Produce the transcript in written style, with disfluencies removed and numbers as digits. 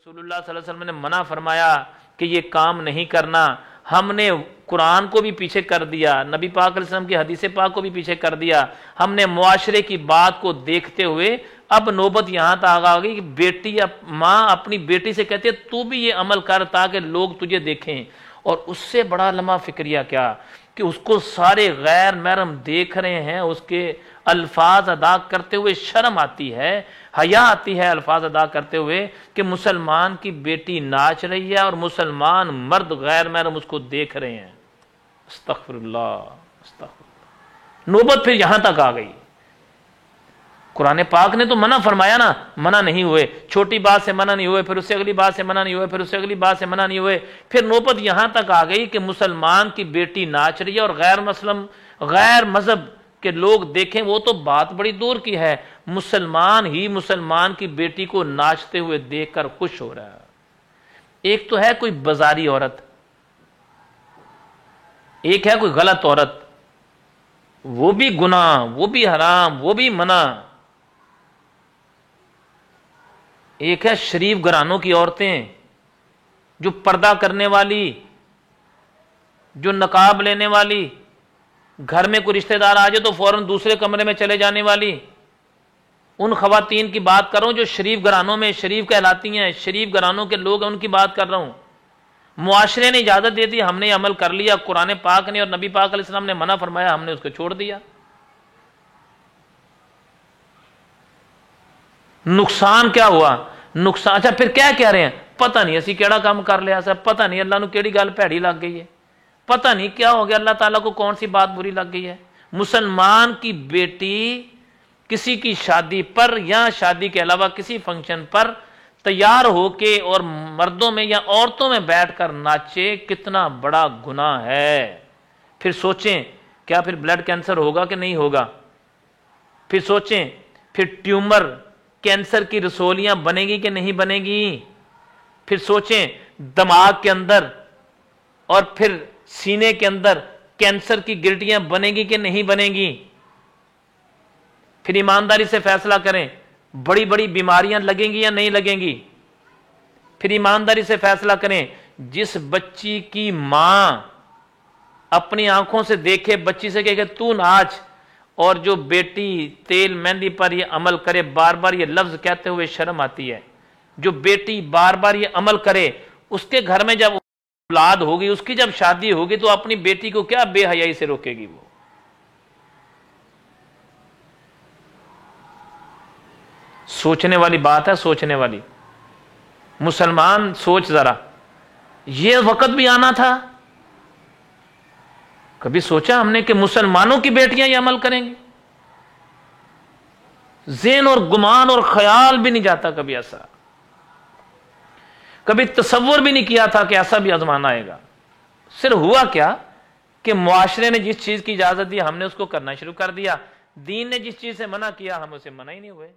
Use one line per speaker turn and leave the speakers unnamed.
رسول اللہ صلی اللہ علیہ وسلم نے منع فرمایا کہ یہ کام نہیں کرنا، ہم نے قرآن کو بھی پیچھے کر دیا، نبی پاک علیہ السلام کی حدیث پاک کو بھی پیچھے کر دیا، ہم نے معاشرے کی بات کو دیکھتے ہوئے اب نوبت یہاں تک آ گئی کہ بیٹی یا ماں اپنی بیٹی سے کہتے تو بھی یہ عمل کر تاکہ لوگ تجھے دیکھیں، اور اس سے بڑا لمحہ فکریہ کیا کہ اس کو سارے غیر محرم دیکھ رہے ہیں، اس کے الفاظ ادا کرتے ہوئے شرم آتی ہے، حیا آتی ہے الفاظ ادا کرتے ہوئے کہ مسلمان کی بیٹی ناچ رہی ہے اور مسلمان مرد غیر محرم اس کو دیکھ رہے ہیں۔ استغفر اللہ، استغفر اللہ۔ نوبت پھر یہاں تک آ گئی۔ قرآن پاک نے تو منع فرمایا نا، منع نہیں ہوئے، چھوٹی بات سے منع نہیں ہوئے، پھر اس سے اگلی بات سے منع نہیں ہوئے، پھر اس سے اگلی بات سے منع نہیں ہوئے، پھر نوبت یہاں تک آ گئی کہ مسلمان کی بیٹی ناچ رہی ہے اور غیر مذہب کہ لوگ دیکھیں، وہ تو بات بڑی دور کی ہے، مسلمان ہی مسلمان کی بیٹی کو ناچتے ہوئے دیکھ کر خوش ہو رہا ہے۔ ایک تو ہے کوئی بازاری عورت، ایک ہے کوئی غلط عورت، وہ بھی گناہ، وہ بھی حرام، وہ بھی منع۔ ایک ہے شریف گھرانوں کی عورتیں جو پردہ کرنے والی، جو نقاب لینے والی، گھر میں کوئی رشتہ دار آ جائے تو فوراً دوسرے کمرے میں چلے جانے والی، ان خواتین کی بات کر رہا ہوں جو شریف گھرانوں میں شریف کہلاتی ہیں، شریف گھرانوں کے لوگ ہیں، ان کی بات کر رہا ہوں۔ معاشرے نے اجازت دے دی، ہم نے عمل کر لیا، قرآن پاک نے اور نبی پاک علیہ السلام نے منع فرمایا، ہم نے اس کو چھوڑ دیا۔ نقصان کیا ہوا؟ نقصان، اچھا پھر کیا کہہ رہے ہیں؟ پتہ نہیں اسی کیڑا کام کر لیا سا، پتہ نہیں اللہ نو کیڑی گل بھیڑی لگ گئی ہے، پتہ نہیں کیا ہو گیا، اللہ تعالیٰ کو کون سی بات بری لگ گئی ہے۔ مسلمان کی بیٹی کسی کی شادی پر یا شادی کے علاوہ کسی فنکشن پر تیار ہو کے اور مردوں میں یا عورتوں میں بیٹھ کر ناچے، کتنا بڑا گناہ ہے۔ پھر سوچیں کیا پھر بلڈ کینسر ہوگا کہ نہیں ہوگا؟ پھر سوچیں پھر ٹیومر، کینسر کی رسولیاں بنے گی کہ نہیں بنے گی؟ پھر سوچیں دماغ کے اندر اور پھر سینے کے اندر کینسر کی گرٹیاں بنے گی کہ نہیں بنے گی؟ پھر ایمانداری سے فیصلہ کریں، بڑی بڑی بیماریاں لگیں گی یا نہیں لگیں گی؟ پھر ایمانداری سے فیصلہ کریں، جس بچی کی ماں اپنی آنکھوں سے دیکھے، بچی سے کہے کہ تو ناچ، اور جو بیٹی تیل مہندی پر یہ عمل کرے، بار بار یہ لفظ کہتے ہوئے شرم آتی ہے، جو بیٹی بار بار یہ عمل کرے، اس کے گھر میں جب اولاد ہوگی، اس کی جب شادی ہوگی تو اپنی بیٹی کو کیا بے حیائی سے روکے گی؟ وہ سوچنے والی بات ہے، سوچنے والی۔ مسلمان سوچ ذرا، یہ وقت بھی آنا تھا، کبھی سوچا ہم نے کہ مسلمانوں کی بیٹیاں یہ عمل کریں گی؟ ذہن اور گمان اور خیال بھی نہیں جاتا کبھی ایسا، کبھی تصور بھی نہیں کیا تھا کہ ایسا بھی زمانہ آئے گا۔ صرف ہوا کیا کہ معاشرے نے جس چیز کی اجازت دی ہم نے اس کو کرنا شروع کر دیا، دین نے جس چیز سے منع کیا ہم اسے منع ہی نہیں ہوئے۔